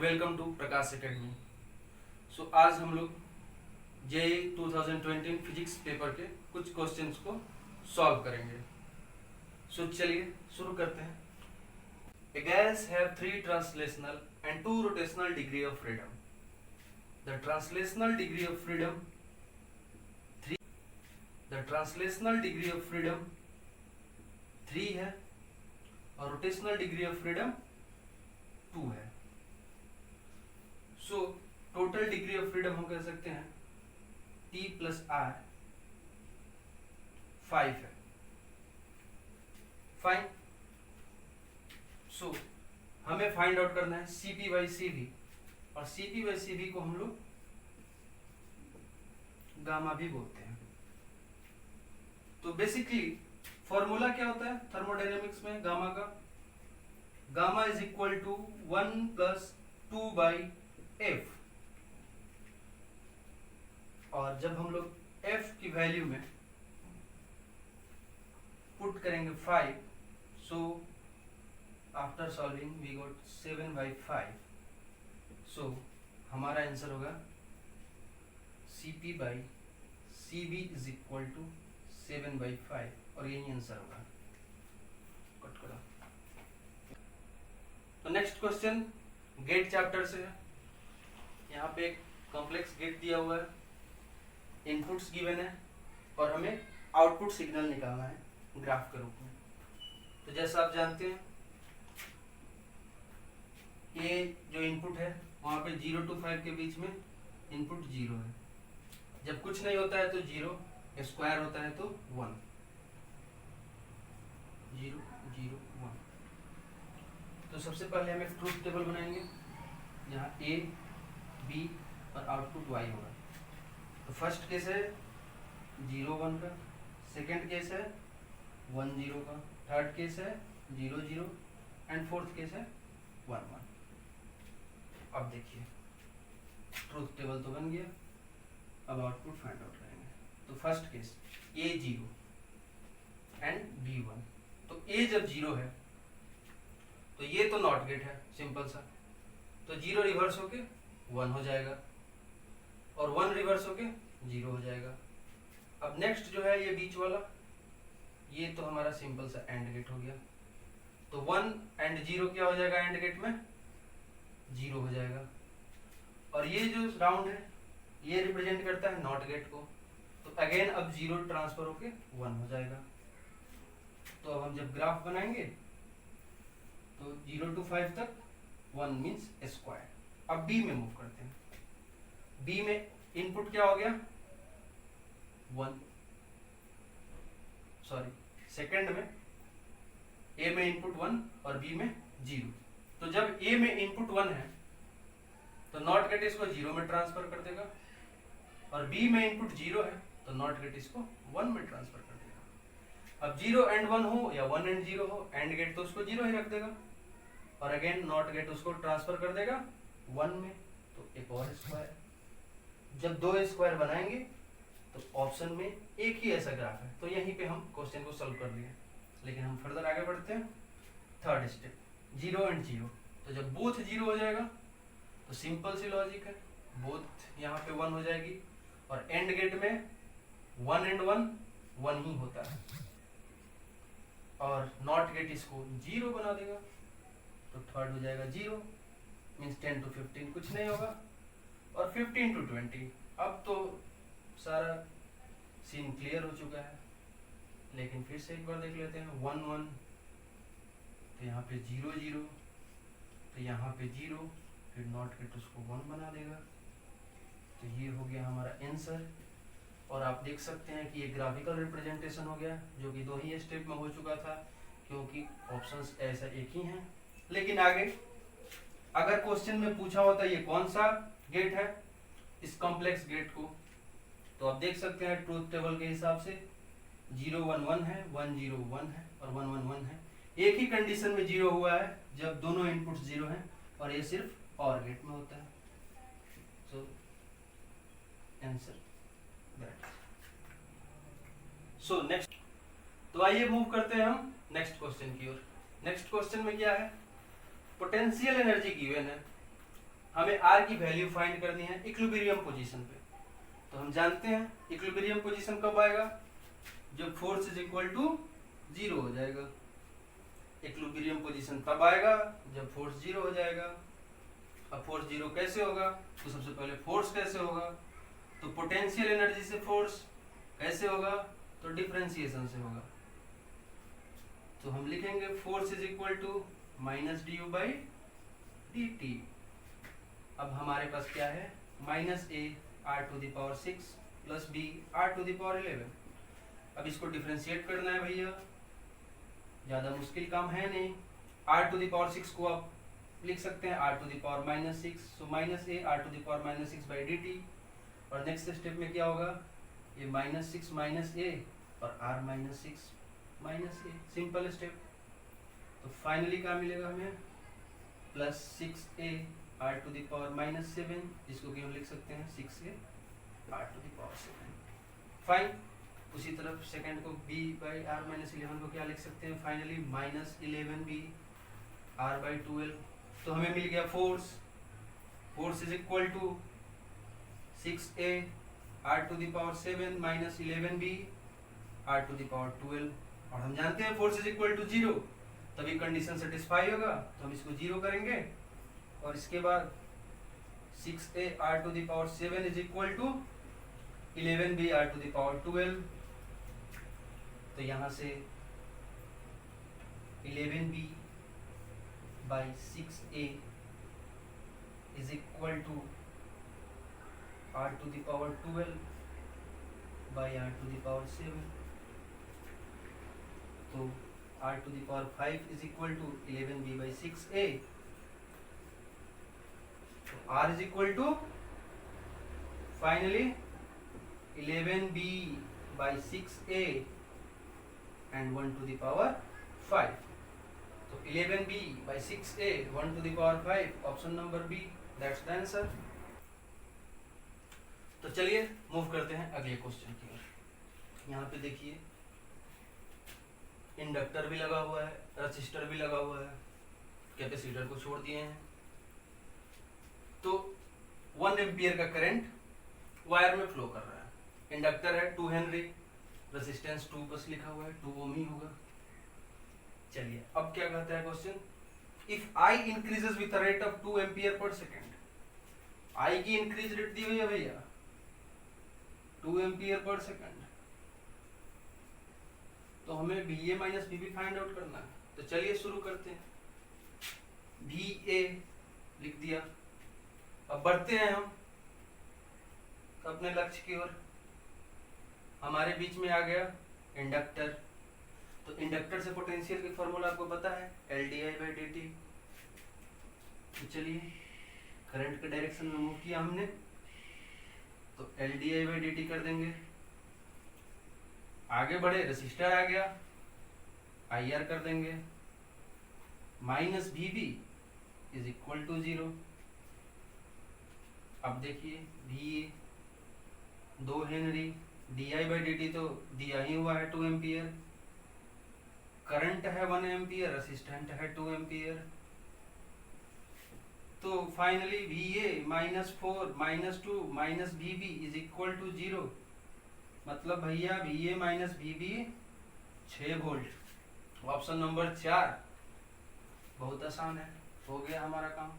Welcome to Prakash academy. आज हम लोग जेईई 2020 फिजिक्स पेपर के कुछ क्वेश्चंस को सॉल्व करेंगे। चलिए शुरू करते हैं। A gas have 3 translational and 2 rotational degree of freedom. The translational degree of freedom 3 The translational degree of freedom 3 है और rotational degree of freedom 2 है। टोटल डिग्री ऑफ फ्रीडम हम कह सकते हैं T प्लस R 5 है। फाइन। हमें find out करना है CP बाई CV और CP बाई CV को हम लोग गामा भी बोलते हैं। तो बेसिकली फॉर्मूला क्या होता है थर्मोडायनेमिक्स में गामा का? Gamma is equal to 1 plus 2 by F। और जब हम लोग F की वैल्यू में पुट करेंगे 5, so after solving we got 7 by 5। So हमारा आंसर होगा CP बाई CV is equal to 7 by 5 और यही आंसर होगा। कट करो। तो नेक्स्ट क्वेश्चन गेट चैप्टर से है। यहाँ पे एक कॉम्प्लेक्स गेट दिया हुआ है, इनपुट्स गिवन है और हमें आउटपुट सिग्नल निकालना है ग्राफ के रूप में। तो जैसा आप जानते हैं ये जो इनपुट है वहाँ पे 0 to 5 के बीच में इनपुट 0 है। जब कुछ नहीं होता है तो 0, स्क्वायर होता है तो 1। 0 0 1। तो सबसे पहले हम एक ट्रूथ टेबल बनाएंगे। यहाँ A B और आउटपुट Y होगा। तो फर्स्ट केस है 0 1 का, सेकेंड केस है 1 0 का, थर्ड केस है 0 0 एंड फोर्थ केस है 1 1। अब देखिए ट्रूथ टेबल तो बन गया, अब आउटपुट फाइंड आउट करेंगे। तो first case A 0 and B 1। तो A जब 0 है तो ये तो नॉट गेट है, सिंपल सा। तो 0 रिवर्स होके 1 हो जाएगा और 1 रिवर्स होके 0 हो जाएगा। अब नेक्स्ट जो है ये बीच वाला, ये तो हमारा सिंपल सा एंड गेट हो गया। तो 1 एंड 0 क्या हो जाएगा एंड गेट में? 0 हो जाएगा। और ये जो राउंड है ये रिप्रेजेंट करता है नॉट गेट को। तो अगेन अब 0 ट्रांसफर होके 1 हो जाएगा। तो अब हम जब ग्राफ बनाएंगे तो 0 to 5 तक 1 मीन्स स्क्वायर। अब B में मूव करते हैं। B में इनपुट क्या हो गया 1, सॉरी सेकंड में A में इनपुट 1 और B में 0। तो जब A में इनपुट 1 है तो नॉट गेट इसको 0 में ट्रांसफर कर देगा और B में इनपुट 0 है तो नॉट गेट इसको 1 में ट्रांसफर कर देगा। अब 0 एंड 1 हो या 1 एंड 0 हो, एंड गेट तो उसको 0 ही रख देगा और अगेन नॉट गेट उसको ट्रांसफर कर देगा 1 में। तो एक और स्क्वायर। जब 2 स्क्वायर बनाएंगे तो ऑप्शन में एक ही ऐसा ग्राफ है। तो यहीं पे हम क्वेश्चन को सॉल्व कर दिए। लेकिन हम फर्दर आगे बढ़ते हैं। Third step 0 and 0। तो जब बोथ 0 हो जाएगा तो सिंपल सी लॉजिक है, बोथ यहाँ पे 1 हो जाएगी और एंड गेट में 1 एंड 1 1 ही होता है और नॉट गेट इसको 0 बना देगा। तो थर्ड हो जाएगा 0 मीन्स 10 to 15 कुछ नहीं होगा और 15 to 20। अब तो सारा सीन क्लियर हो चुका है, लेकिन फिर से एक बार देख लेते हैं। 1 1 तो यहाँ पे 0 0 तो यहाँ पे 0, फिर नॉट गेट उसको 1 बना देगा। तो ये हो गया हमारा आंसर। और आप देख सकते हैं कि ये ग्राफिकल रिप्रेजेंटेशन हो गया, जो कि 2 ही स्टेप में हो चुका था क्योंकि ऑप्शंस ऐसा एक ही हैं। लेकिन आगे अगर क्वेश्चन में पूछा होता है ये कौन सा गेट है इस कॉम्प्लेक्स गेट को, तो आप देख सकते हैं ट्रूथ टेबल के हिसाब से 0 1 1 है, 1 0 1 है और 1 1 1 है। एक ही कंडीशन में 0 हुआ है जब दोनों इनपुट्स 0 हैं और ये सिर्फ और गेट में होता है। So answer that. So next, तो आइए मूव करते हैं हम नेक्स्ट क्वेश्चन की ओर। नेक्स्ट क्वेश्चन में क्या है, पोटेंशियल एनर्जी गिवन है हमें आर की वैल्यू फाइंड करनी है इक्विलिब्रियम पोजीशन पे। तो हम जानते हैं इक्विलिब्रियम पोजीशन कब आएगा, जब फोर्स इज इक्वल टू 0 हो जाएगा। इक्विलिब्रियम पोजीशन तब आएगा जब फोर्स 0 हो जाएगा। अब फोर्स 0 कैसे होगा, तो सबसे पहले फोर्स कैसे होगा, तो पोटेंशियल एनर्जी से फोर्स कैसे होगा, तो डिफरेंशिएशन से होगा। तो हम लिखेंगे force is equal to minus d u by d t. अब हमारे पास क्या है, minus a r to the power 6 plus b r to the power 11। अब इसको डिफरेंशिएट करना है भैया, ज्यादा मुश्किल काम है नहीं। आर टू द पावर 6 को आप लिख सकते हैं r to the power minus 6, so minus a r to the power minus 6 by d t. और नेक्स्ट स्टेप में क्या होगा, ये माइनस 6 माइनस ए और r minus 6 minus a, simple step. तो फाइनली क्या मिलेगा हमें, plus 6a r to the power minus 7, जिसको कि हम लिख सकते हैं 6a r to the power 7। Fine. उसी तरफ सेकंड को b बाई आर माइनस 11 को क्या लिख सकते हैं, finally minus 11b R by 12। तो हमें मिल गया force is equal to 6a r to the power 7 minus 11b r to the power 12। और हम जानते हैं फोर्स इज इक्वल टू 0, तभी कंडीशन सेटिस्फाई होगा। तो हम इसको 0 करेंगे और इसके बाद 6a r to the power 7 is equal to 11b r to the power 12। तो यहाँ से 11b by 6a is equal to r to the power 12 by r to the power 7। तो r to the power 5 is equal to 11b by 6a। तो r is equal to finally 11b by 6a and 1 to the power 5। तो 11b by 6a 1 to the power 5, option number b, that's the answer. तो चलिए move करते हैं अगले question की ओर। यहाँ पे देखिए इंडक्टर भी लगा हुआ है, रजिस्टर भी लगा हुआ है, कैपेसिटर को छोड़ दिए हैं। तो 1 एम्पियर का करंट वायर में फ्लो कर रहा है। इंडक्टर है 2 हेनरी, रेजिस्टेंस 2 बस लिखा हुआ है, 2 ओम ही होगा। चलिए अब क्या कहता है question, if I increases with rate of 2 ampere per second. आई की इंक्रीज रेट दी हुई है भैया 2 एम्पियर पर सेकेंड। तो हमें VA minus VB find out करना है। तो चलिए शुरू करते हैं। VA लिख दिया। अब बढ़ते हैं हम अपने लक्ष्य की ओर। हमारे बीच में आ गया इंडक्टर। तो इंडक्टर से पोटेंशियल की फॉर्मूला आपको पता है, LdI/dt। तो चलिए करंट के डायरेक्शन में मूव किया हमने, तो LdI/dt कर देंगे। आगे बढ़े, रेसिस्टर आ गया, IR कर देंगे, minus VB is equal to 0। अब देखिए VA 2 हेनरी, DI/dt तो दिया ही हुआ है 2 एम्पियर, करंट है 1 एम्पियर, रेसिस्टेंट है 2 एम्पियर। तो finally VA minus 4 minus 2 minus VB is equal to 0। मतलब भैया VA minus VB 6 volt. Option number 4 बहुत आसान है, हो गया हमारा काम।